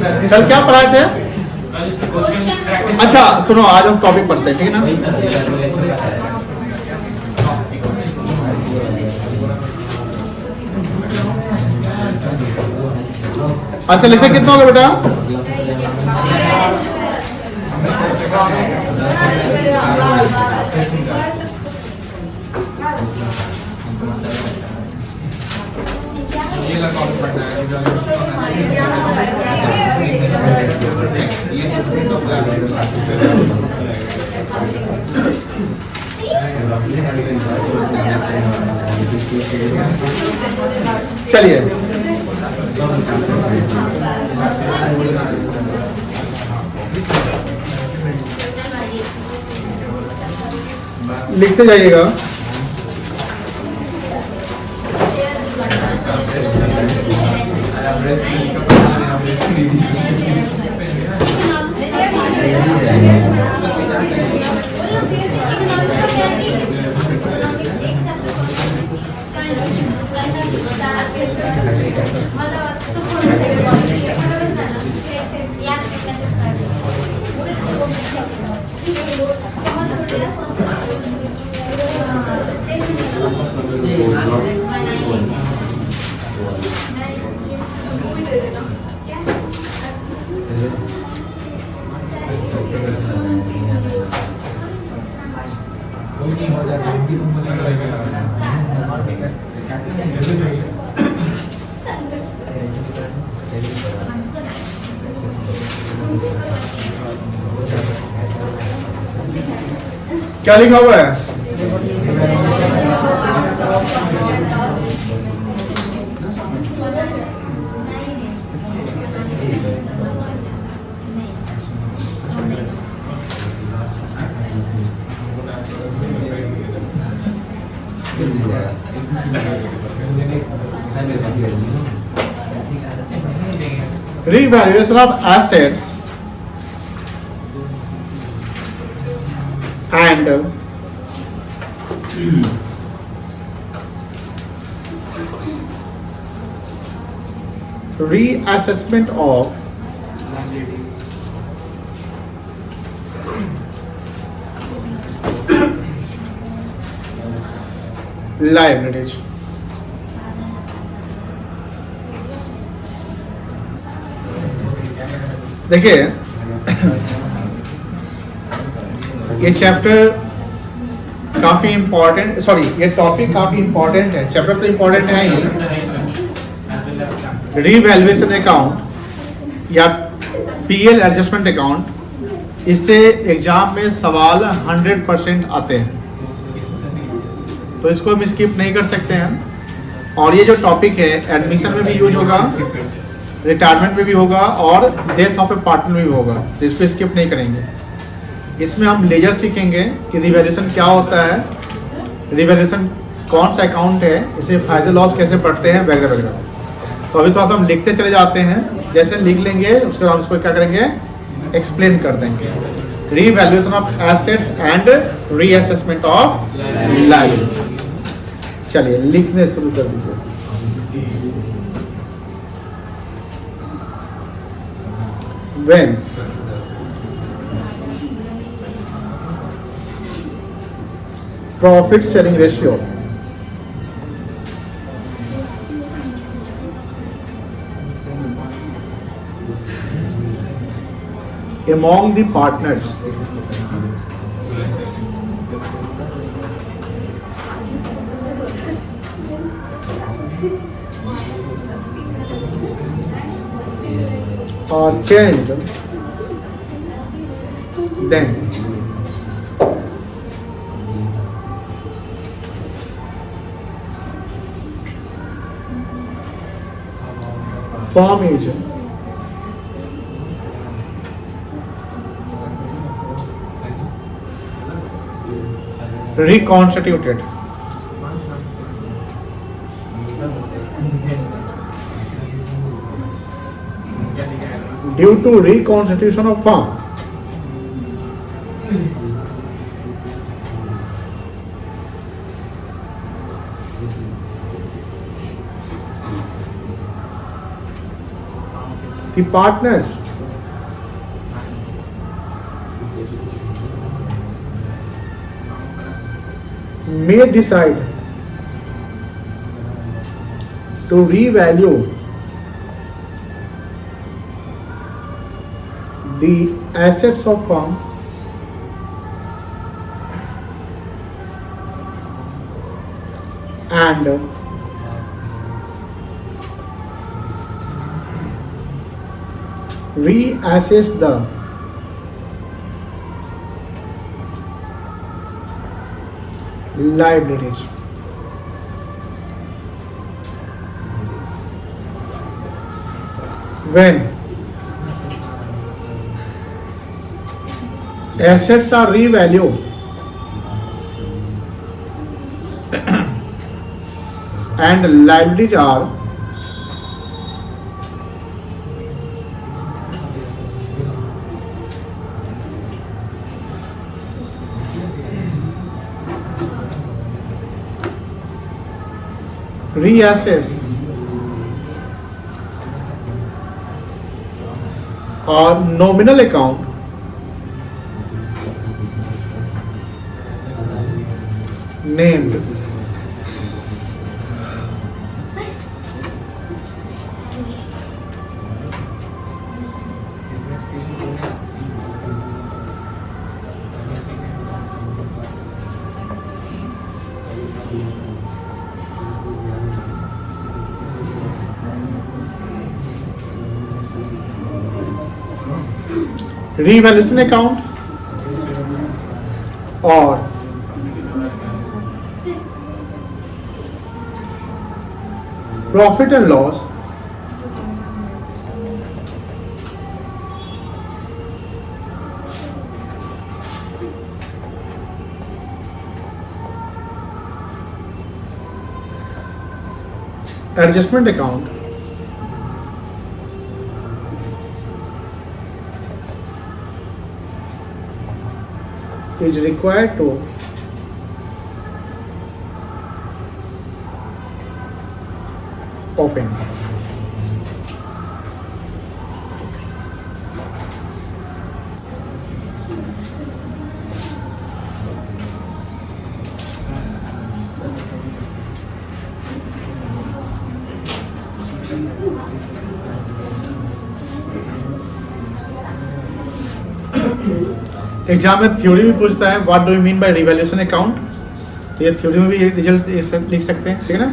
कल क्या पढ़ाए थे? अच्छा सुनो, आज हम टॉपिक पढ़ते हैं, ठीक है ना? अच्छा लेक्चर कितना होगा बेटा? चलिए लिखते जाइएगा। क्या लिखा हुआ है? Revaluation of assets and reassessment of liabilities. देखिए ये चैप्टर काफी इंपॉर्टेंट, सॉरी ये टॉपिक काफी इंपॉर्टेंट है। चैप्टर तो इंपॉर्टेंट है ही। रीवैल्यूएशन अकाउंट या पीएल एडजस्टमेंट अकाउंट, इससे एग्जाम में सवाल 100% आते हैं, तो इसको हम स्किप नहीं कर सकते हैं। और ये जो टॉपिक है एडमिशन में भी यूज होगा, रिटायरमेंट में भी होगा और डेथ ऑफ ए पार्टनर में भी होगा, तो इसको स्किप नहीं करेंगे। इसमें हम लेजर सीखेंगे कि रिवैल्यूएशन क्या होता है, रिवैल्यूएशन कौन सा अकाउंट है, इसे फायदे लॉस कैसे पढ़ते हैं वगैरह वगैरह। तो अभी थोड़ा सा हम लिखते चले जाते हैं, जैसे लिख लेंगे उसके बाद इसको क्या करेंगे, एक्सप्लेन कर देंगे। Revaluation of assets and reassessment of liability. चलिए लिखने शुरू कर दीजिए। When profit sharing ratio among the partners are changed, then firm is reconstituted due to reconstitution of firm. The partners may decide to revalue the assets of firm and reassess the liabilities. When assets are revalued and liabilities are reassess or nominal account named revaluation account or profit and loss adjustment account is required to open. Exam में theory भी पूछता है what do you mean by revaluation account, तो ये theory में भी ये result लिख सकते हैं, ठीक है ना।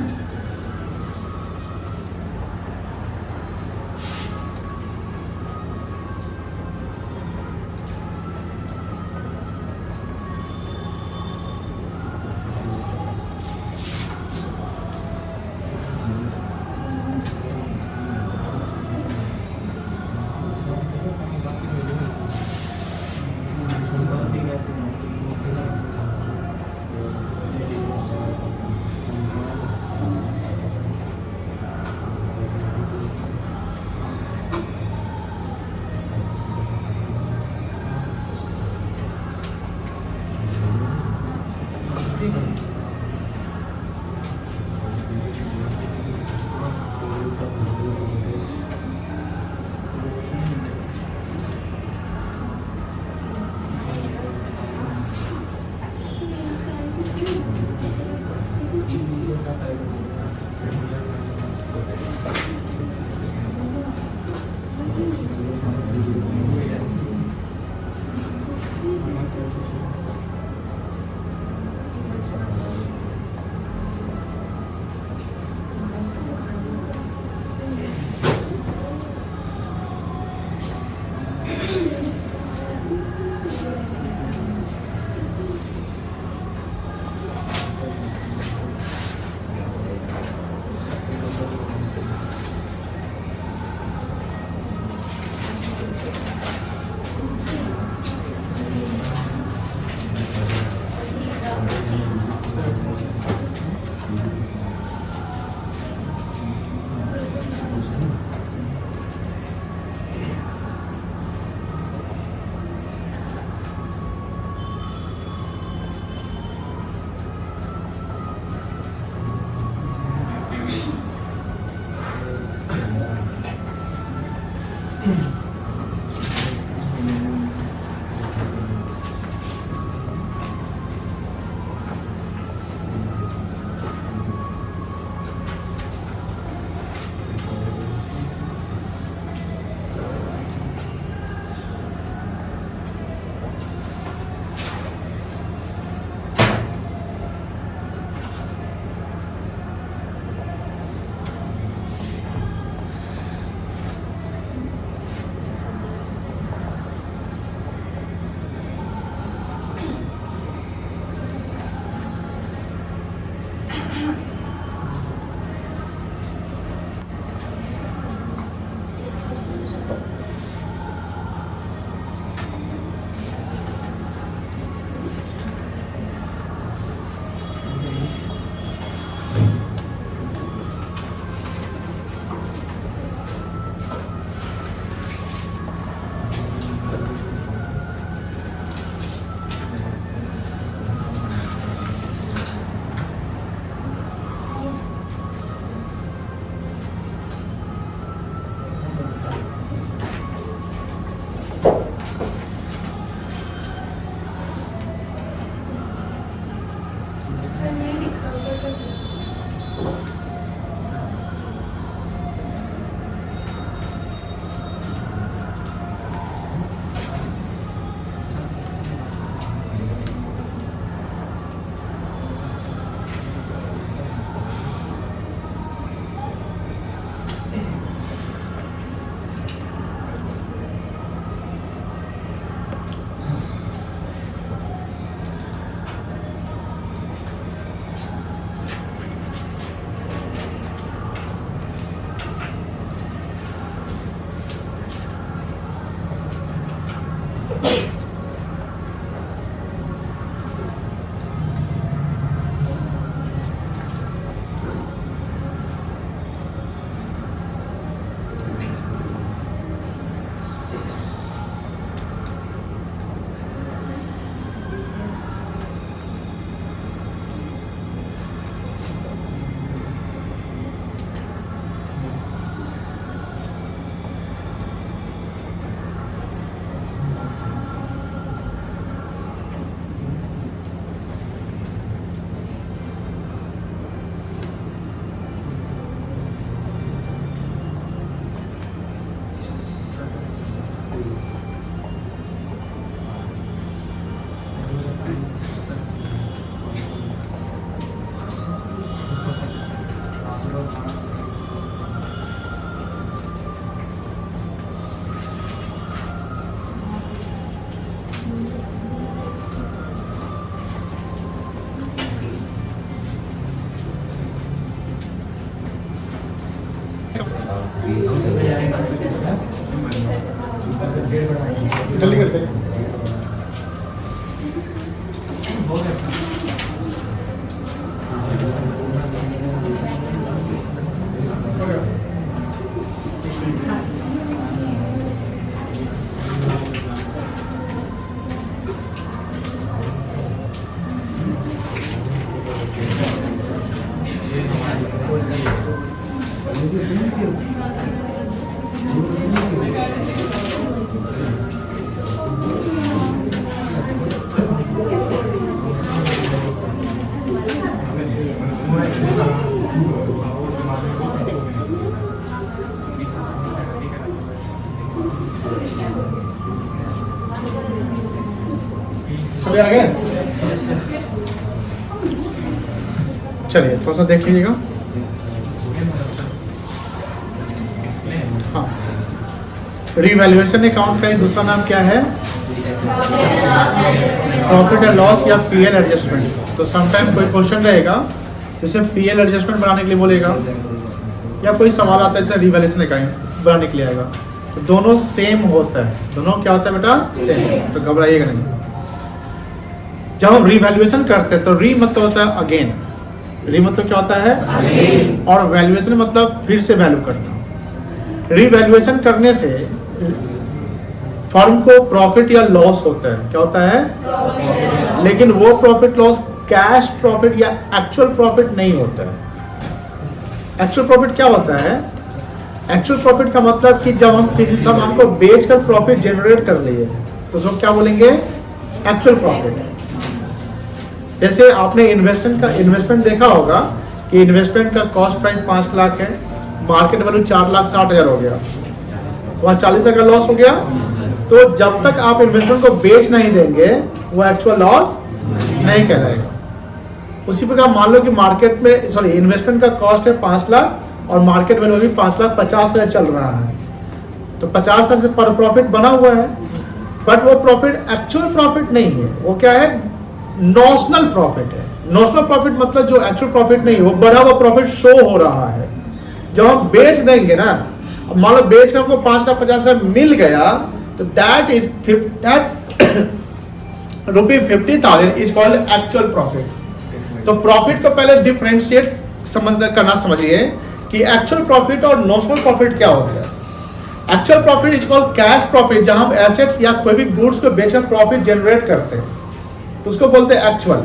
जल्दी करते हैं। सभी आ गए? चलिए थोड़ा सा देख लीजिएगा। हाँ, रिवैल्यूएशन अकाउंट का दूसरा नाम क्या है? प्रॉफिट एंड लॉस या पीएल एडजस्टमेंट। तो समटाइम कोई क्वेश्चन रहेगा जैसे पीएल एडजस्टमेंट बनाने के लिए बोलेगा, या कोई सवाल आता है जैसे रिवैल्यूएशन अकाउंट बनाने के लिए आएगा। तो दोनों सेम होता है। दोनों क्या होता है बेटा? सेम। तो घबराइएगा नहीं। जब हम रिवैल्यूएशन करते हैं तो री मतलब होता है अगेन, री मतलब क्या होता है? अगेन। और वैल्यूएशन मतलब फिर से वैल्यू करना। रिवैल्यूएशन करने से फर्म को प्रॉफिट या लॉस होता है। क्या होता है? लेकिन वो प्रॉफिट लॉस कैश प्रॉफिट या एक्चुअल प्रॉफिट नहीं होता है। एक्चुअल प्रॉफिट क्या होता है? एक्चुअल प्रॉफिट का मतलब कि जब हम किसी सामान को बेचकर प्रॉफिट जनरेट कर लिए तो उसको क्या बोलेंगे? Actual profit. जैसे आपने इन्वेस्टमेंट देखा होगा कि इन्वेस्टमेंट का कॉस्ट प्राइस 5 लाख है, मार्केट वैल्यू 4,60,000 हो गया, वहाँ 40 का लॉस हो गया। तो जब तक आप इन्वेस्टमेंट को बेच नहीं देंगे वो एक्चुअल लॉस नहीं कहलाएगा। उसी प्रकार मान लो कि मार्केट में इन्वेस्टमेंट का कॉस्ट है 5 लाख और मार्केट वैल्यू भी 5,50,000 चल रहा है, तो 50,000 से पर प्रॉफिट बना हुआ है, बट वो प्रॉफिट एक्चुअल प्रॉफिट नहीं है। वो क्या है? नॉशनल प्रॉफिट है। नॉशनल प्रॉफिट मतलब जो एक्चुअल प्रॉफिट नहीं है, वो बढ़ा हुआ प्रॉफिट शो हो रहा है। जब हम बेच देंगे ना, मान लो बेच के हमको 5,50,000 मिल गया, तो that is ₹50,000 is called actual profit. तो प्रॉफिट को पहले डिफरेंशिएट करना समझिए कि एक्चुअल प्रॉफिट और नॉशनल प्रॉफिट क्या होता है। Actual profit is called cash profit, जहां हम एसेट्स या कोई भी गुड्स को बेचकर प्रॉफिट जनरेट करते हैं, तो उसको बोलते हैं एक्चुअल।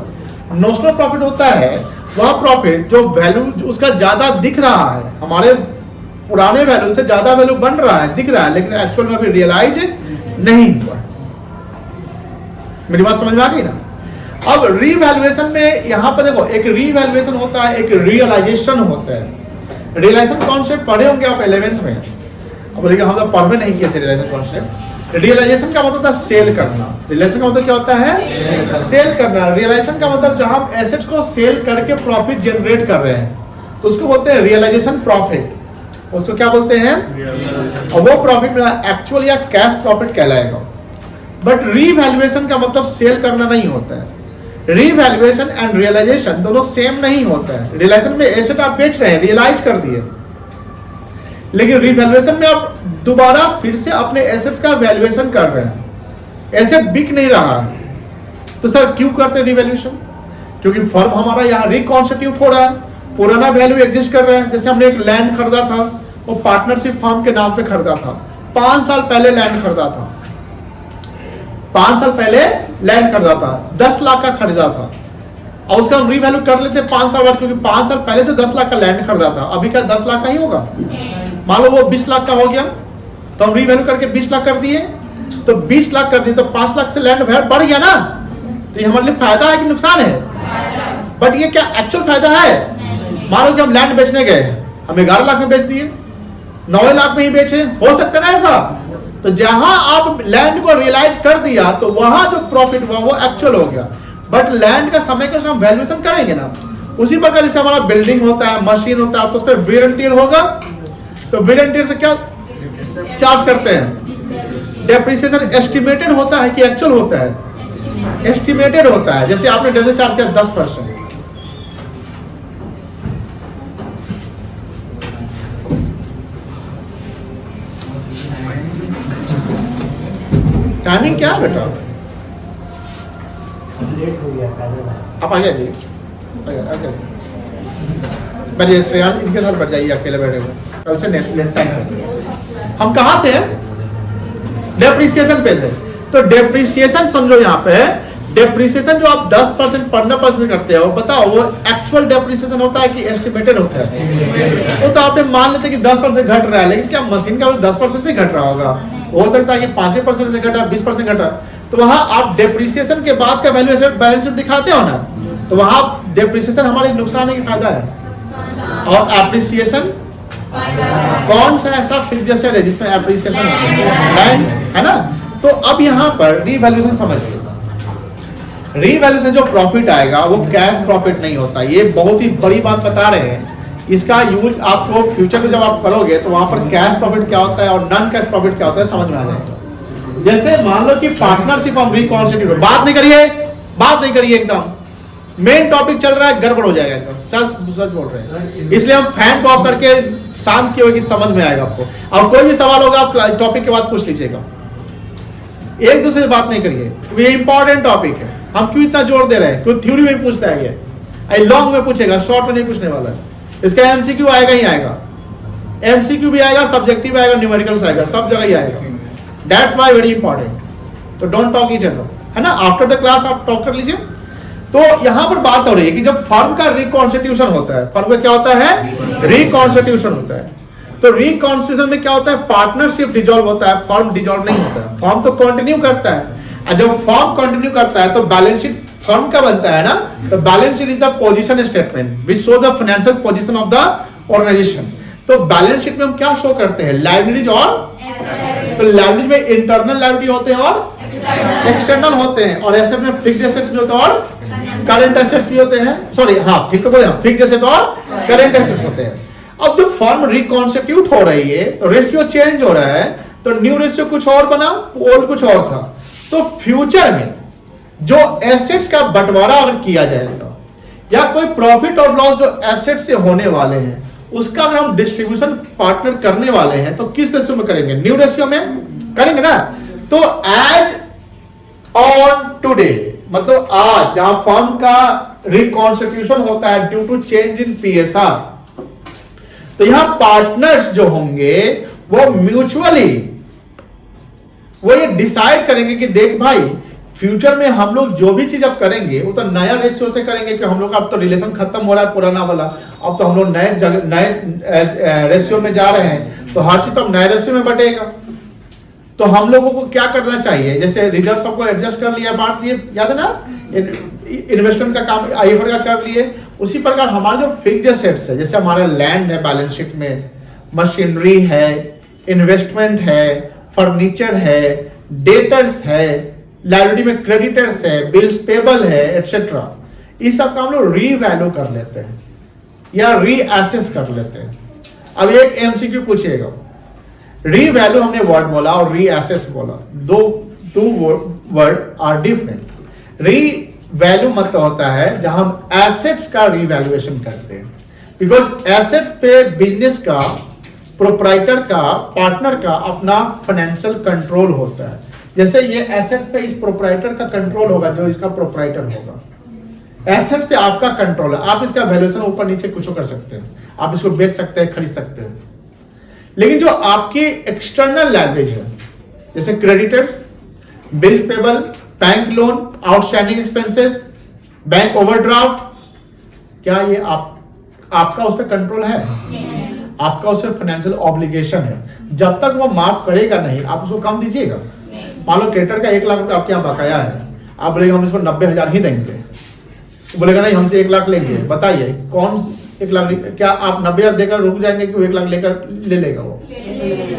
नॉशनल प्रॉफिट होता है वह प्रॉफिट जो वैल्यू उसका ज्यादा दिख रहा है, हमारे पुराने वैल्यू से ज्यादा वैल्यू बन रहा है, दिख रहा है, लेकिन एक्चुअल में अभी रियलाइज नहीं हुआ। मेरी बात समझ में आ गई ना? अब रीवैल्यूएशन में यहां पर देखो, एक रीवैल्यूएशन होता है, एक रियलाइजेशन होता है। रियलाइजेशन कॉन्सेप्ट पढ़े होंगे आप 11th में। अब बोलेंगे हम लोग पढ़ में नहीं किए थे रियलाइजेशन कॉन्सेप्ट। रियलाइजेशन का मतलब था सेल करना। रियलाइजेशन का मतलब क्या होता है? सेल करना। रियलाइजेशन का मतलब जहां आप एसेट्स को सेल करके प्रॉफिट जनरेट कर रहे हैं, तो उसको बोलते हैं रियलाइजेशन प्रॉफिट। उसको क्या बोलते हैं? और वो प्रॉफिट मेरा एक्चुअल या कैश प्रॉफिट कहलाएगा। बट रीवैल्यूएशन का मतलब सेल करना नहीं होता है। रीवैल्यूएशन एंड रियलाइजेशन दोनों सेम नहीं होता है। रियलाइजेशन में एसेट आप बेच रहे हैं, रियलाइज कर दिए, लेकिन रिवैल्यूएशन में आप दोबारा फिर से अपने एसेट्स का वैल्यूएशन कर रहे हैं। एसेट बिक नहीं रहा है, तो सर क्यों करते हैं रिवैल्यूएशन? क्योंकि फर्म हमारा यहाँ रिकॉन्स्टिट्यूट हो रहा है, पुराना वैल्यू एग्जिस्ट कर रहा है। जैसे हमने एक लैंड खरीदा था, वो पार्टनरशिप फर्म के नाम पे खरीदा था, 5 साल पहले लैंड खरीदा था, 5 साल पहले लैंड खरीदा था, 10 लाख का खरीदा था, और उसका हम रीवैल्यू कर लेते 5 साल बाद, क्योंकि 5 साल पहले तो 10 लाख का लैंड खरीदा था, अभी क्या 10 लाख का ही होगा? मान लो वो 20 लाख का हो गया, तो हम रीवैल्यू करके 20 लाख कर दिए, तो 20 लाख कर दिए तो 5 लाख से लैंड बढ़ गया ना, तो ये हमारे लिए फायदा है कि नुकसान है? बट ये क्या एक्चुअल फायदा है? मान लो कि हम लैंड बेचने गए, हम 11 लाख में बेच दिए, 9 लाख में ही बेचे, हो सकता है ना ऐसा? तो जहां आप लैंड को रियलाइज कर दिया तो वहां जो प्रॉफिट हुआ वो एक्चुअल हो गया। बट लैंड का समय के हम वैल्यूएशन करेंगे ना, उसी प्रकार जैसे हमारा बिल्डिंग होता है, मशीन होता है, तो उस पर वेयर एंड टियर होगा, तो वेयर एंड टियर से क्या चार्ज करते हैं? डेप्रिसिएशन एस्टिमेटेड होता है कि एक्चुअल होता है? एस्टिमेटेड होता है। जैसे आपने डेप्रिसिएशन चार्ज किया 10%, टाइमिंग क्या है बेटा? लेट हो गया, आप आ जाइए, बैठिए श्रेयान, इनके साथ बैठ जाइए, अकेले बैठे हुए, कल से नेट टाइम पे। हम कहाँ थे? डेप्रिसिएशन पे थे। तो डेप्रिसिएशन समझो, यहाँ पे डेप्रिसिएशन जो आप 10% 15% करते हो, बताओ वो एक्चुअल डेप्रिसिएशन होता है कि एस्टिमेटेड होता है? वो तो आपने मान लेते कि 10% घट रहा है, लेकिन क्या मशीन का 10% से घट रहा होगा? हो सकता है कि 5% से घटा, 20% घटा, तो वहां आप डेप्रिसिएशन के बाद का वैल्यू एसेट बैलेंस शीट दिखाते हो ना, तो वहां डेप्रिसिएशन हमारे नुकसान है कि फायदा है? और एप्रिसिएशन कौन सा ऐसा फिक्स्ड एसेट है जिसमें एप्रिसिएशन है ना? तो अब यहाँ पर रीवैल्यूएशन समझिए, रीवैल्यूएशन जो प्रॉफिट आएगा वो कैश प्रॉफिट नहीं होता। ये बहुत ही बड़ी बात बता रहे हैं, इसका यूज आपको फ्यूचर में जब आप करोगे तो वहां पर कैश प्रॉफिट क्या होता है और नॉन कैश प्रॉफिट क्या होता है समझ में आ जाएगा। जैसे मान लो कि पार्टनरशिप हम रिकॉन्स्टिट्यूट, बात नहीं करिए एकदम, मेन टॉपिक चल रहा है, गड़बड़ हो जाएगा एकदम, सच बोल रहे हैं, इसलिए हम फैन को ऑफ करके शांत किए कि समझ में आएगा आपको। अब कोई भी सवाल होगा आप टॉपिक के बाद पूछ लीजिएगा, एक दूसरे से बात नहीं करिए, ये इंपॉर्टेंट टॉपिक है। हम क्यों इतना जोर दे रहे हैं? क्योंकि थ्योरी में पूछता है, ये लॉन्ग में पूछेगा, शॉर्ट में नहीं पूछने वाला है। इसका एमसीक्यू आएगा ही आएगा, एमसीक्यू भी आएगा, सब्जेक्टिव आएगा, न्यूमेरिकल्स आएगा, सब जगह ही आएगा। That's why very important. तो डोंट टॉक ईच अदर, है ना? आफ्टर द क्लास आप टॉक कर लीजिए। तो यहां पर बात हो रही है कि जब फर्म का रिकॉन्स्टिट्यूशन होता है, फर्म का क्या होता है? रिकॉन्स्टिट्यूशन होता है। तो रिकॉन्स्टिट्यूशन में क्या होता है? पार्टनरशिप डिसॉल्व होता है, फर्म डिसॉल्व नहीं होता है, फर्म तो कंटिन्यू करता है। और जब फर्म कंटिन्यू करता है तो बैलेंस शीट फर्म का बनता है ना, तो balance sheet is the position statement which show the financial position of the organisation. तो बैलेंस शीट में हम क्या शो करते हैं? लायबिलिटीज और, तो लायबिलिटी में इंटरनल लायबिलिटी होते हैं और एक्सटर्नल होते हैं, और एसेट में फिक्स्ड एसेट्स भी होते हैं और करंट एसेट्स भी होते हैं। सॉरी, हाँ ठीक तो बोले, फिक्स्ड एसेट और करंट एसेट्स होते हैं। अब जब फर्म रिकॉन्स्टिट्यूट हो रही है तो रेशियो चेंज हो रहा है, तो न्यू रेशियो कुछ और बना, ओल्ड कुछ और था। तो फ्यूचर में जो एसेट्स का बंटवारा अगर किया जाएगा या कोई प्रॉफिट और लॉस जो एसेट से होने वाले हैं उसका अगर हम डिस्ट्रीब्यूशन पार्टनर करने वाले हैं तो किस रेशियो में करेंगे? न्यू रेशियो में करेंगे ना। तो एज ऑन टुडे, मतलब आज जहां फर्म का रिकॉन्स्टिट्यूशन होता है due to change in PSR, तो यहां पार्टनर्स जो होंगे वो म्यूचुअली वो ये डिसाइड करेंगे कि देख भाई, फ्यूचर में हम लोग जो भी चीज अब करेंगे वो तो नया रेशियो से करेंगे, कि हम लोग अब तो रिलेशन खत्म हो रहा है पुराना वाला, अब तो हम लोग नए रेशियो में जा रहे हैं, तो हर चीज तो नए रेशियो में बटेगा। तो हम लोगों को क्या करना चाहिए? जैसे रिजर्व सबको एडजस्ट कर लिया, बांट दिए, याद है ना, इन्वेस्टमेंट का काम आईफर का कर लिए, उसी प्रकार हमारे जो फिक्स्ड एसेट्स है, जैसे हमारा लैंड है बैलेंस शीट में, मशीनरी है, इन्वेस्टमेंट है, फर्नीचर है, डेटर्स है, लायबिलिटी में क्रेडिटर्स है, बिल्स पेबल है, एटसेट्रा, इस सब का हम लोग रीवैल्यू कर लेते हैं या रीअसेस कर लेते हैं। अब एक एमसीक्यू पूछिएगा, रीवैल्यू हमने वर्ड बोला और रीअसेस बोला, दो वर्ड आर डिफरेंट। रीवैल्यू मतलब होता है जहां हम एसेट्स का रीवैल्यूएशन करते हैं, बिकॉज एसेट्स पे बिजनेस का, प्रोप्राइटर का, पार्टनर का अपना फाइनेंशियल कंट्रोल होता है। जैसे ये एसेट्स पे इस प्रोप्राइटर का कंट्रोल होगा, जो इसका प्रोप्राइटर होगा। एसेट्स पे आपका कंट्रोल है, आप इसका वैल्यूएशन ऊपर नीचे कुछ कर सकते हैं, आप इसको बेच सकते हैं, खरीद सकते हैं। लेकिन जो आपकी एक्सटर्नल लाइबिलिटीज है, जैसे creditors, bills payable, bank loan, outstanding expenses, bank overdraft, क्या ये आपका उस पर कंट्रोल है? आपका उस पर फाइनेंशियल ऑब्लिगेशन है। जब तक वो माफ करेगा नहीं, आप उसको कम दीजिएगा। मान लो क्रेडिटर का 1 लाख रुपए आपके यहाँ बकाया है, आप बोलेगा हम इसको 90,000 ही देंगे, बोलेगा नहीं हमसे 1 लाख लेंगे। बताइए कौन 1 लाख? क्या आप 90,000 देकर रुक जाएंगे कि वो 1 लाख लेकर ले लेगा? वो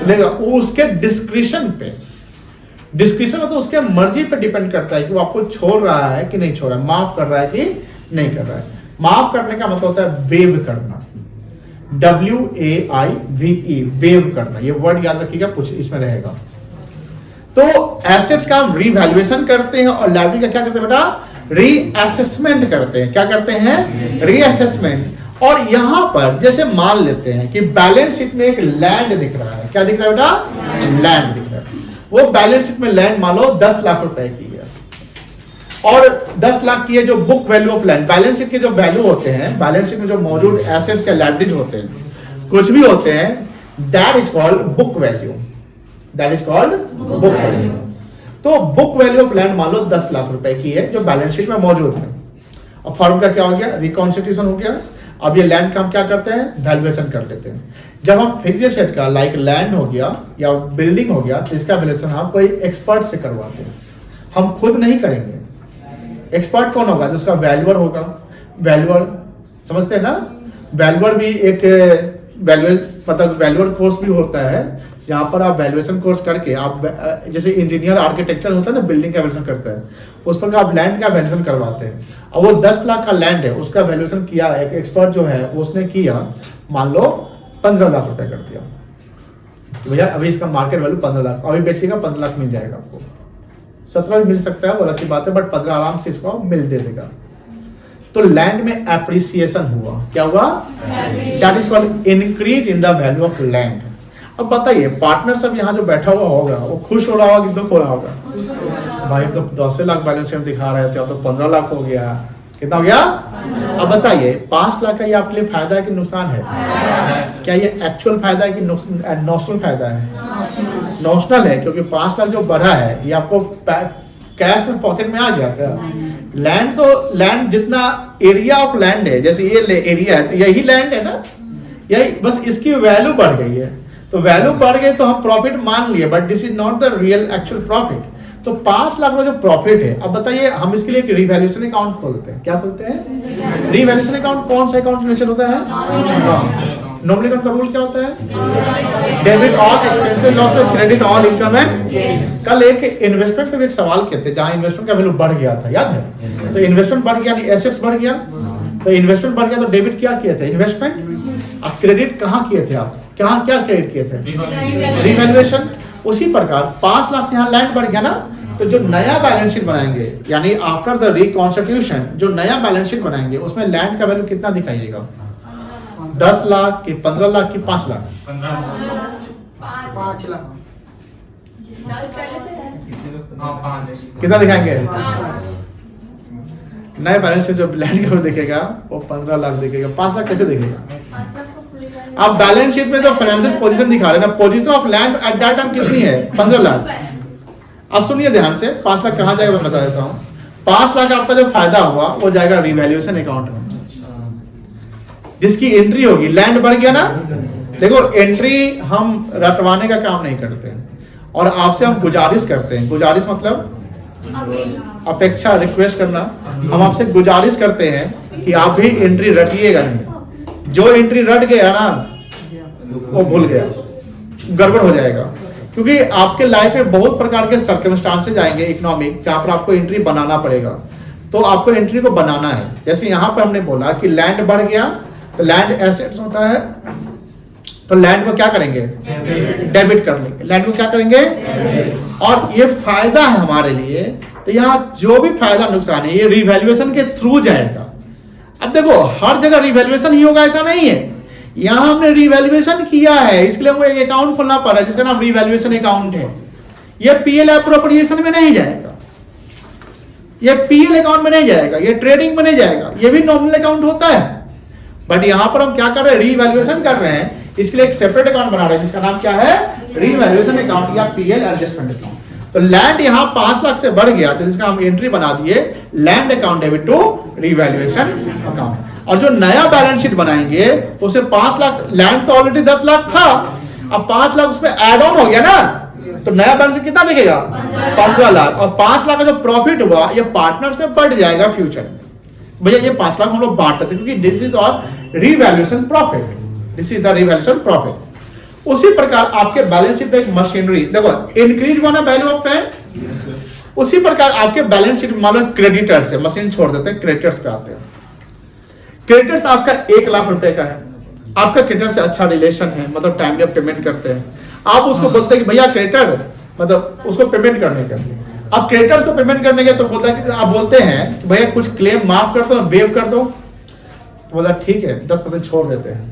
लेगा। वो उसके डिस्क्रिशन पे, डिस्क्रिशन मतलब उसके मर्जी पे डिपेंड करता है कि वो आपको छोड़ रहा है कि नहीं छोड़ रहा है, माफ कर रहा है कि नहीं कर रहा है। माफ करने का मतलब होता है वेव करना, WAIVE, वेव करना। ये वर्ड याद रखिएगा, कुछ इसमें रहेगा। तो एसेट्स का हम रीवैल्यूएशन करते हैं और लायबिलिटी का क्या करते हैं बेटा? रीअसेसमेंट करते हैं। क्या करते हैं? रीअसेसमेंट। और यहां पर जैसे मान लेते हैं कि बैलेंस शीट में एक लैंड दिख रहा है। क्या दिख रहा है बेटा? लैंड दिख रहा है। वो बैलेंस शीट में लैंड मान लो 10 लाख रुपए की है, और 10 लाख की है जो book value of land. Balance sheet के जो वैल्यू होते हैं, बैलेंस शीट में जो मौजूद एसेट्स या लायबिलिटीज होते हैं, कुछ भी होते हैं, that is called book value. That is called book value. तो बुक वैल्यू ऑफ लैंड मान लो 10 लाख रुपए की है, जो बैलेंस शीट में मौजूद है। अब फर्म का क्या हो गया? रिकॉन्स्टिट्यूशन हो गया। अब ये लैंड का हम क्या करते हैं? वैल्यूएशन कर लेते हैं। जब हम फिक्स्ड एसेट का लाइक लैंड हो गया या बिल्डिंग हो गया, तो इसका वैल्यूएशन हम कोई एक्सपर्ट से करवाते हैं, हम खुद नहीं करेंगे। एक्सपर्ट कौन होगा? जिसका वैल्यूअर होगा। वैल्यूअर समझते हैं ना? वैल्यूअर भी एक वैल्यूअर कोर्स भी होता है, जहां पर आप वैल्यूएशन कोर्स करके आप जैसे इंजीनियर आर्किटेक्चर होता है ना, बिल्डिंग का वैल्यूएशन करता है, उस पर आप लैंड का वैल्यूएशन करवाते हैं। अब वो 10 लाख का लैंड है, उसका वैल्यूएशन किया एक एक्सपर्ट जो है उसने किया, मान लो 15 लाख रुपए कर दिया। भैया अभी इसका मार्केट वैल्यू 15 लाख, अभी बेचेगा 15 लाख मिल जाएगा आपको, 17 भी मिल सकता है, वो अच्छी बात है, बट 15 आराम से इसको मिल दे देगा। तो लैंड में एप्रिसिएशन हुआ। क्या हुआ? That is called increase in the value of land. अब बताइए पार्टनर सब यहाँ जो बैठा हुआ होगा, वो खुश हो रहा होगा कि दुख हो रहा होगा? भाई तो 10 लाख बैलेंस शीट दिखा रहे थे, तो 15 लाख हो गया। कितना हो गया? अब बताइए 5 लाख का ये आपके लिए फायदा है कि नुकसान है? क्या ये एक्चुअल फायदा है कि नॉशनल फायदा है? नॉशनल है, क्योंकि 5 लाख जो बढ़ा है ये आपको कैश में पॉकेट में आ गया। क्या लैंड? तो लैंड जितना एरिया ऑफ लैंड है, जैसे ये एरिया है तो यही लैंड है ना, यही, बस इसकी वैल्यू बढ़ गई है। तो वैल्यू बढ़ गई तो हम प्रॉफिट मान लिए, but this is not the real actual profit. तो 5 लाख में जो प्रॉफिट है, अब बताइए हम इसके लिए रिवैल्यूएशन अकाउंट खोलते हैं। क्या खोलते हैं? Revaluation account. कौन सा अकाउंट नेचर होता है? नॉमिनल अकाउंट का रूल क्या होता है? Debit all expenses losses, credit all income and. कल एक इन्वेस्टमेंट पे भी एक सवाल किए थे, जहां इन्वेस्टमेंट का वैल्यू बढ़ गया था, याद है? तो इन्वेस्टमेंट बढ़ गया, एसेट्स बढ़ गया, तो इन्वेस्टमेंट बढ़ गया, तो डेबिट क्या किए थे? इन्वेस्टमेंट। अब क्रेडिट कहाँ किए थे आप? क्या क्रेडिट किए थे? रिवैल्यूएशन। उसी प्रकार 5 लाख से यहाँ लैंड बढ़ गया ना, तो जो नया बैलेंस शीट बनाएंगे, यानी आफ्टर द रिकॉन्स्टिट्यूशन जो नया बैलेंस शीट बनाएंगे, उसमें लैंड का वैल्यू कितना दिखाइएगा? 10 लाख की, 15 लाख की, 5 लाख? 5 लाख। कितना दिखाएंगे? नए बैलेंस शीट जो लैंड का दिखेगा वो 15 लाख दिखेगा। 5 लाख कैसे दिखेगा? आप बैलेंस शीट में जो फाइनेंशियल पोजीशन दिखा रहे हैं ना, position of land at that time कितनी है? 15 लाख। अब सुनिए ध्यान से, 5 लाख कहां जाएगा मैं बता देता हूं। 5 लाख आपका जो फायदा हुआ वो जाएगा रिवैल्यूएशन अकाउंट में, जिसकी एंट्री होगी। लैंड बढ़ गया ना, देखो एंट्री हम रटवाने का काम नहीं करते और आपसे हम गुजारिश करते हैं। गुजारिश मतलब अपेक्षा, रिक्वेस्ट करना। हम आपसे गुजारिश करते हैं कि आप भी एंट्री रटिएगा नहीं। जो एंट्री रट गया ना वो भूल गया, गड़बड़ हो जाएगा, क्योंकि आपके लाइफ में बहुत प्रकार के सर्कमस्टांसेस आएंगे इकोनॉमिक, जहां पर आपको एंट्री बनाना पड़ेगा। तो आपको एंट्री को बनाना है। जैसे यहां पर हमने बोला कि लैंड बढ़ गया, तो लैंड एसेट्स होता है, तो लैंड को क्या करेंगे? डेबिट कर लेंगे। लैंड को क्या करेंगे? और ये फायदा है हमारे लिए, तो यहाँ जो भी फायदा नुकसान है ये रिवैल्यूएशन के थ्रू जाएगा। अब देखो हर जगह रिवैल्यूएशन ही होगा ऐसा नहीं है, यहाँ हमने रिवैल्यूएशन किया है, इसके लिए हमको एक अकाउंट खोलना पड़ा है जिसका नाम रिवैल्यूएशन अकाउंट है। ये पीएल एप्रोप्रिएशन में नहीं जाएगा, ये पीएल अकाउंट में नहीं जाएगा, ये ट्रेडिंग में नहीं जाएगा, ये भी नॉमिनल अकाउंट होता है। बट यहां पर हम क्या कर रहे हैं, रीवैल्यूएशन कर रहे हैं, इसके लिए एक सेपरेट अकाउंट बना रहे हैं जिसका नाम क्या है, रीवैल्यूएशन अकाउंट या पीएल एडजस्टमेंट अकाउंट। तो लैंड यहां 5 लाख से बढ़ गया तो इसका हम एंट्री बना दिए land account debit to revaluation account. और जो नया बैलेंस शीट बनाएंगे उसे 5 लाख, लैंड तो ऑलरेडी 10 लाख था, अब 5 लाख उसमें ऐड ऑन हो गया ना, तो नया बैलेंस शीट कितना दिखेगा, 15 लाख। और 5 लाख का जो प्रॉफिट हुआ ये पार्टनर्स में बढ़ जाएगा फ्यूचर में। भैया ये 5 लाख हम लोग बांटते थे क्योंकि दिस इज और revaluation profit, this is the revaluation profit. उसी प्रकार आपके बैलेंस शीट में एक मशीनरी देखो इंक्रीज हुआ ना वैल्यू ऑफ फैन, उसी प्रकार आपके बैलेंस शीट मान लो क्रेडिटर्स है, मशीन छोड़ देते हैं, क्रेडिटर्स पे आते हैं। क्रेडिटर्स आपका 1 लाख रुपए का है, आपका क्रेडिटर से अच्छा रिलेशन है, मतलब टाइमली पेमेंट करते हैं, आप उसको बोलते हैं कि भैया क्रेडिटर मतलब उसको पेमेंट करने का, आप क्रेडिटर्स को पेमेंट करने के तो बोलता है कि आप बोलते हैं कि भैया कुछ क्लेम माफ कर दो, वेव कर दो, तो बोला ठीक है 10% छोड़ देते हैं।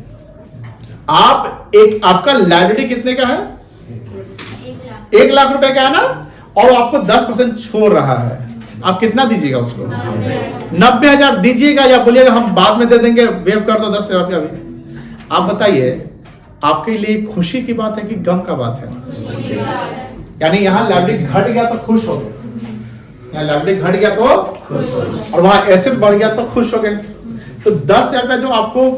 आप एक आपका लायबिलिटी कितने का है, 1 लाख रुपए का है ना, और आपको 10% छोड़ रहा है, आप कितना दीजिएगा उसको, 90,000 दीजिएगा या बोलिएगा हम बाद में दे देंगे, वेव कर दो 10,000 रुपया भी। आप बताइए आपके लिए खुशी की बात है कि गम का बात है, यानी यहाँ लायबिलिटी घट गया तो खुश हो गए, यहाँ लायबिलिटी घट गया तो खुश हो गए, और वहां एसेट बढ़ गया तो खुश हो गए। तो 10,000 रुपया जो आपको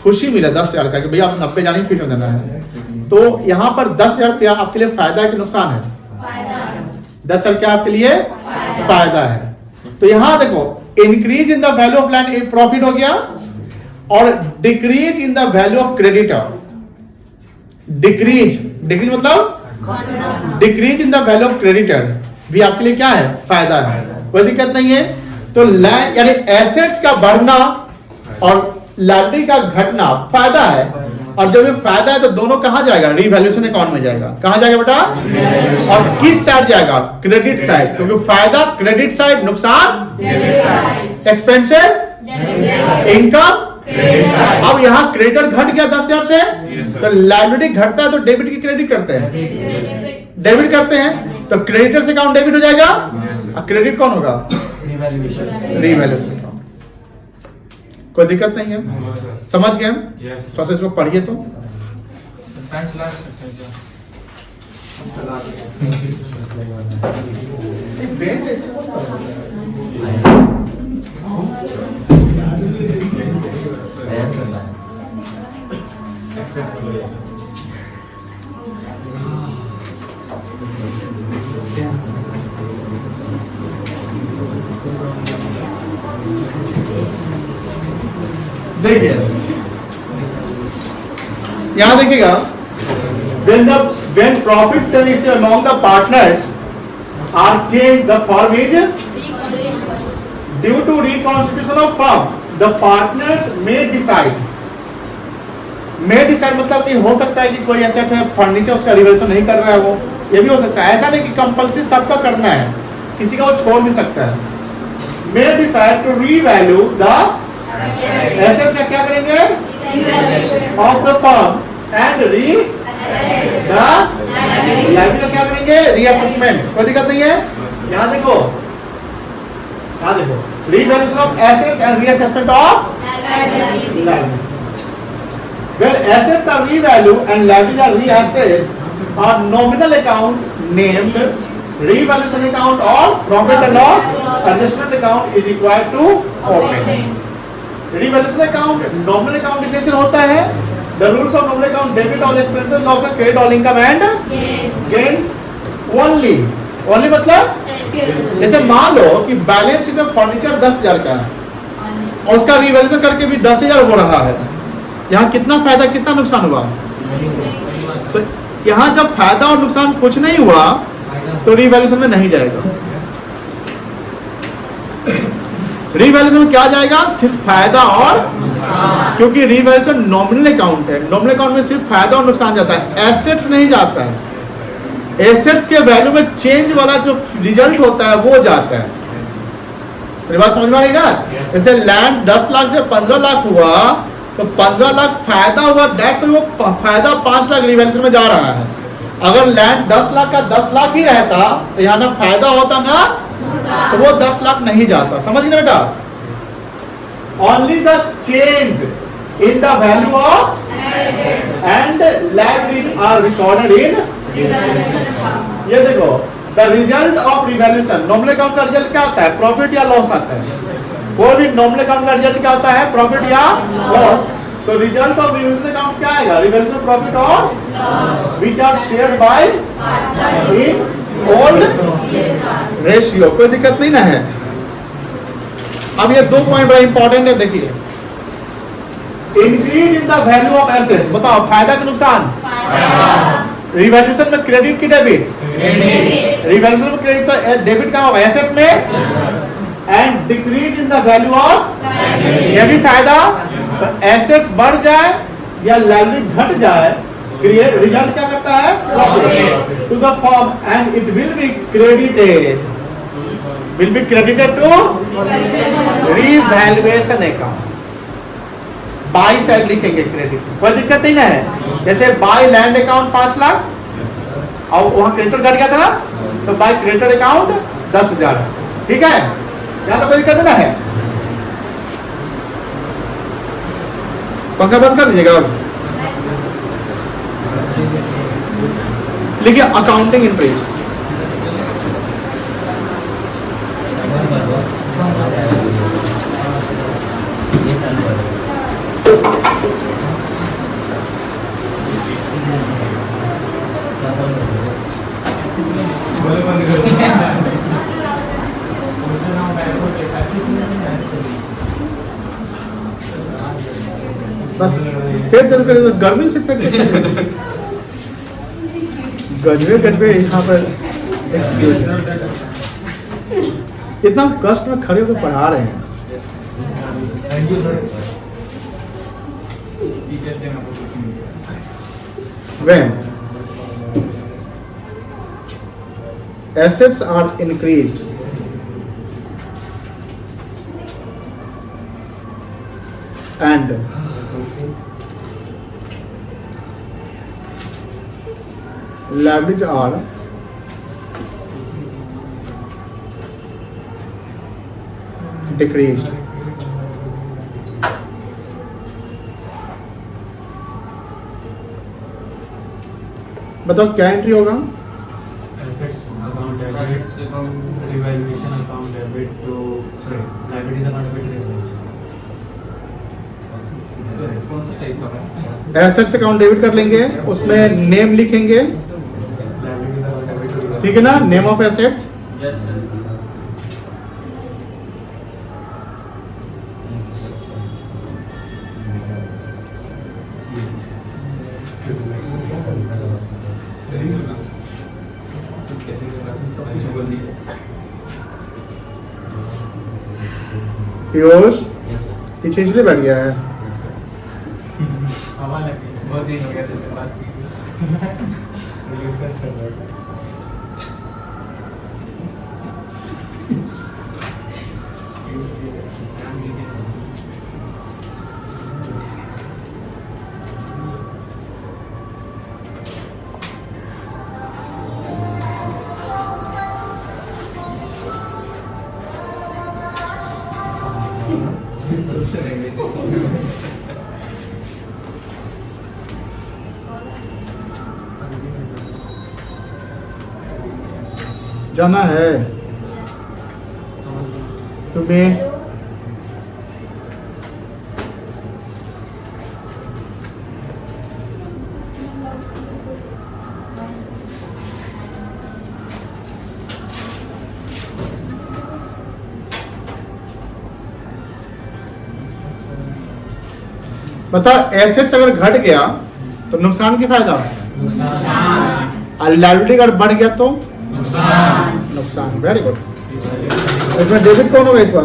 खुशी मिला 10,000 का कि भैया आप 90 जानी फ्यूचर देना है, तो यहाँ पर 10,000 रुपया आपके लिए फायदा है कि नुकसान है, 10,000 क्या आपके लिए फायदा है। तो यहाँ देखो increase in the value of land profit हो गया, और decrease in the value of creditor, decrease मतलब decrease in the value of creditor भी आपके लिए क्या है, फायदा है, कोई दिक्कत नहीं है। तो लैंड यानी एसेट्स का बढ़ना और लायबिलिटी का घटना फायदा है, और जब ये फायदा है तो दोनों कहां जाएगा, रीवैल्यूएशन अकाउंट में जाएगा। कहां जाएगा बेटा, और किस साइड जाएगा, क्रेडिट साइड, क्योंकि फायदा क्रेडिट साइड, नुकसान एक्सपेंसेस इनकम। अब यहाँ क्रेडिटर घट गया 10,000 से, तो लायबिलिटी घटता है तो डेबिट की क्रेडिट करते हैं, डेबिट करते हैं, तो क्रेडिटर्स अकाउंट डेबिट हो जाएगा, और क्रेडिट कौन होगा, रीवैल्यूएशन अकाउंट। कोई दिक्कत नहीं है, समझ गए हम, थोड़ा सा इसको पढ़िए तो। देखिए यहां देखिएगा, when profit sharing among the partners are changed, the firm is due to reconstitution of firm, the partners may decide मतलब कि हो सकता है कि कोई एसेट है फर्नीचर उसका रिवैल्यूएशन नहीं कर रहा है, वो ये भी हो सकता है, ऐसा नहीं कि कंपल्सरी सबका करना है, किसी का वो छोड़ भी सकता है। may decide to revalue the assets का क्या करेंगे, of the firm and liability का क्या करेंगे, रीअसेसमेंट। कोई दिक्कत नहीं है, यहां देखो revaluation of assets and reassessment of liability. When assets are revalued and liabilities are reassessed, a nominal account named revaluation account or profit and loss adjustment account is required to open. Revaluation account nominal account declaration होता है, the rules of nominal account debit all expenses, loss of credit all income and gains only मतलब जैसे मान लो कि balance sheet में furniture 10,000 का है और उसका रिवैल्यूएशन करके भी 10,000 हो रहा है, यहाँ कितना फायदा कितना नुकसान हुआ, तो यहाँ जब फायदा और नुकसान कुछ नहीं हुआ तो रिवैल्यूएशन में नहीं जाएगा, रिवैल्यूएशन में क्या जाएगा, सिर्फ फायदा और, क्योंकि रिवैल्यूएशन नॉमिनल अकाउंट है, नॉमिनल अकाउंट में सिर्फ फायदा और नुकसान जाता है, एसेट्स नहीं जाता है, एसेट्स के वैल्यू में चेंज वाला जो रिजल्ट होता है वो जाता है। मेरी बात समझ में आएगी ना, जैसे लैंड 10 लाख से 15 लाख हुआ तो 15 लाख फायदा हुआ, डेट्स वो फायदा 5 लाख रिवैल्यूएशन में जा रहा है, अगर लैंड 10 लाख का 10 लाख ही रहता तो यहाँ ना फायदा होता ना, तो वो 10 लाख नहीं जाता। समझ गए बेटा? Only the change in the value of and liabilities are recorded in. ये देखो, the result of revaluation, nominal account का रिजल्ट क्या आता है? प्रॉफिट या लॉस आता है। कोई भी नॉमिनल अकाउंट का रिजल्ट क्या आता है? प्रॉफिट या लॉस। तो रिजल्ट ऑफ रिवैल्यूएशन अकाउंट क्या आएगा? रिवैल्यूएशन प्रॉफिट और loss which are shared by in all ratio. कोई दिक्कत नहीं ना है। अब ये 2 पॉइंट बड़ा इंपॉर्टेंट है, देखिए। Increase in the value of assets, बताओ फायदा के नुकसान? रिवैल्यूएशन में क्रेडिट की डेबिट? रिवैल्यूएशन में क्रेडिट तो डेबिट का होगा एसेट्स में। And decrease in the value of, ये भी फायदा। तो एसेट्स बढ़ जाए या लायबिलिटी घट जाए, रिजल्ट क्या करता है? Profit to the firm and it will be credited, will be credited to revaluation account. बाई साइड लिखेंगे क्रेडिट, कोई दिक्कत नहीं ना है। जैसे बाई लैंड अकाउंट 5 लाख और वहां क्रेडिटर घट गया था ना, तो बाई क्रेडिटर अकाउंट 10,000। ठीक है, यहाँ तो कोई दिक्कत ना है। पंखा बंद कर दीजिएगा। लिखिए अकाउंटिंग इंटरेस्ट। बस फिर गर्मी से फिर गजबे यहाँ पर एक्सक्यूज, इतना कष्ट में खड़े होकर पढ़ा रहे हैं। When assets are increased and liabilities are decreased, बताओ क्या एंट्री होगा? Assets account revaluation account debit to liabilities account debit revaluation। कौन सा सही कर रहा है? एसेट्स अकाउंट डेबिट कर लेंगे, उसमें नेम लिखेंगे, ठीक है ना? Name of assets. Yes sir. Piyush पीछे इसलिए बैठ गया है। हवा लगी, बहुत दिन हो गया था बात की। डिस्कस कर रहे थे। जाना है तुम्हें? बता, एसेट्स अगर घट गया तो नुकसान की फायदा, और लायबिलिटी अगर बढ़ गया तो नुकसान। Very good. इसमें डेबिट कौन होगा इस बार?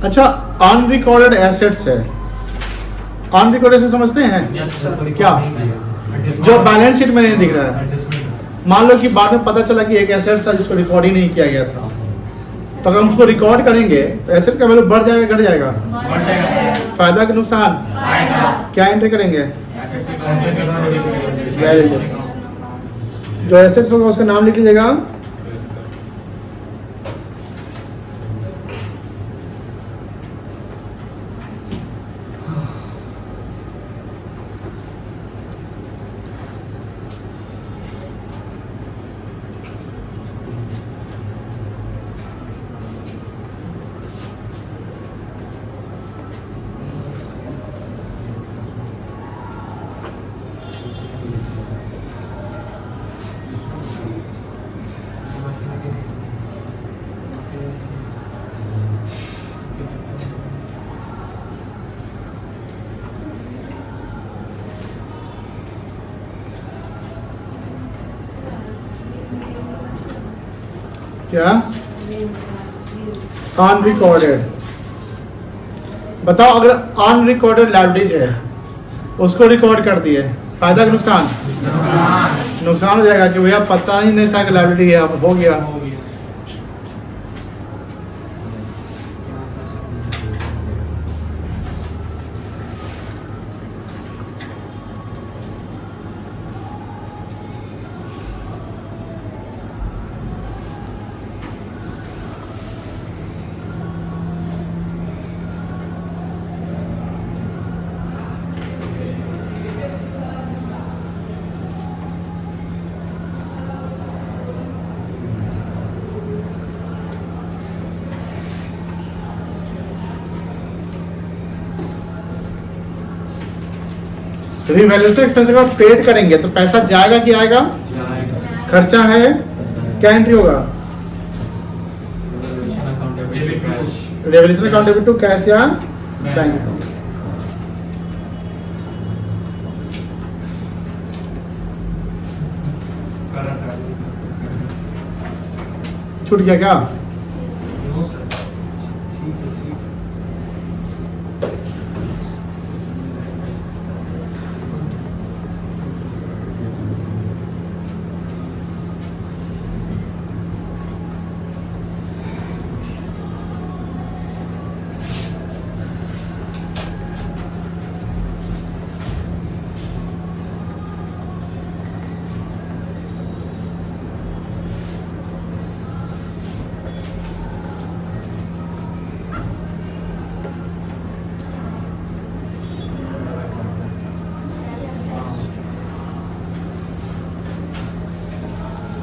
अच्छा, अनरिकॉर्डेड एसेट्स है, अनरिकॉर्डेड से समझते हैं क्या? जो बैलेंस शीट में नहीं दिख रहा है। मान लो कि बाद में पता चला कि एक एसेट था जिसको रिकॉर्ड ही नहीं किया गया था, तो अगर हम उसको रिकॉर्ड करेंगे तो एसेट का वैल्यू बढ़ जाएगा, घट जाएगा? फायदा कि नुकसान? क्या एंट्री करेंगे? Very good. जो एसेट्स होगा उसका नाम लिख लीजिएगा। क्या? अनरिकॉर्डेड। बताओ, अगर अनरिकॉर्डेड लाइबिलिटीज है उसको रिकॉर्ड कर दिए, फायदा कि नुकसान? नुकसान हो जाएगा कि भैया पता ही नहीं था कि लाइबिलिटी है, अब हो गया। रिवैल्यूएशन एक्सपेंस अगर पेड करेंगे तो पैसा जाएगा कि आएगा? खर्चा है, क्या एंट्री होगा? Revaluation account debit to cash या बैंक अकाउंट। छूट गया क्या?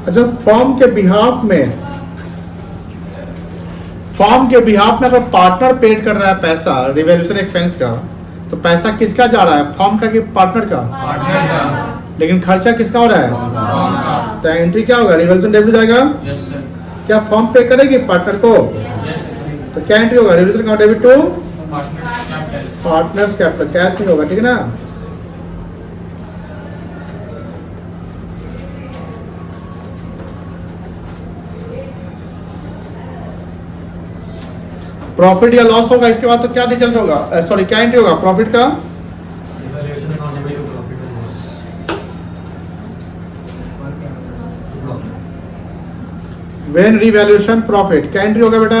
अच्छा, फॉर्म के बिहाफ में अगर पार्टनर पेड कर रहा है पैसा रिवैल्यूएशन एक्सपेंस का, तो पैसा किसका जा रहा है, फॉर्म का कि पार्टनर का? लेकिन खर्चा किसका हो रहा है? तो एंट्री क्या होगा? रिवैल्यूएशन डेबिट जाएगा। क्या फॉर्म पे करेगी पार्टनर को? तो क्या एंट्री होगा? Revaluation account debit to partners capital, cash नहीं होगा, ठीक है ना? प्रॉफिट या लॉस होगा, इसके बाद तो क्या रिजल्ट होगा, सॉरी क्या एंट्री होगा प्रॉफिट का? व्हेन रिवैल्यूएशन प्रॉफिट, क्या एंट्री होगा बेटा?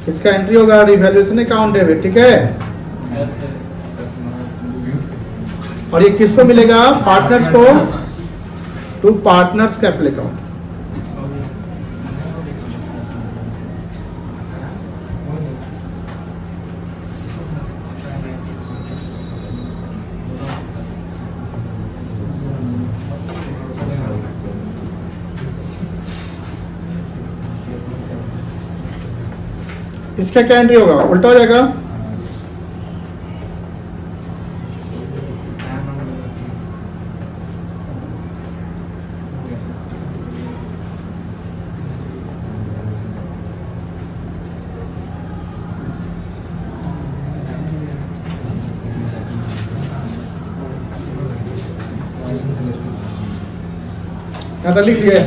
इसका एंट्री होगा रिवैल्यूएशन अकाउंट डेबिट, ठीक है? और ये किसको मिलेगा? पार्टनर्स को, टू पार्टनर्स कैपिटल अकाउंट। इसका क्या एंट्री होगा? उल्टा हो जाएगा। लिख दिए।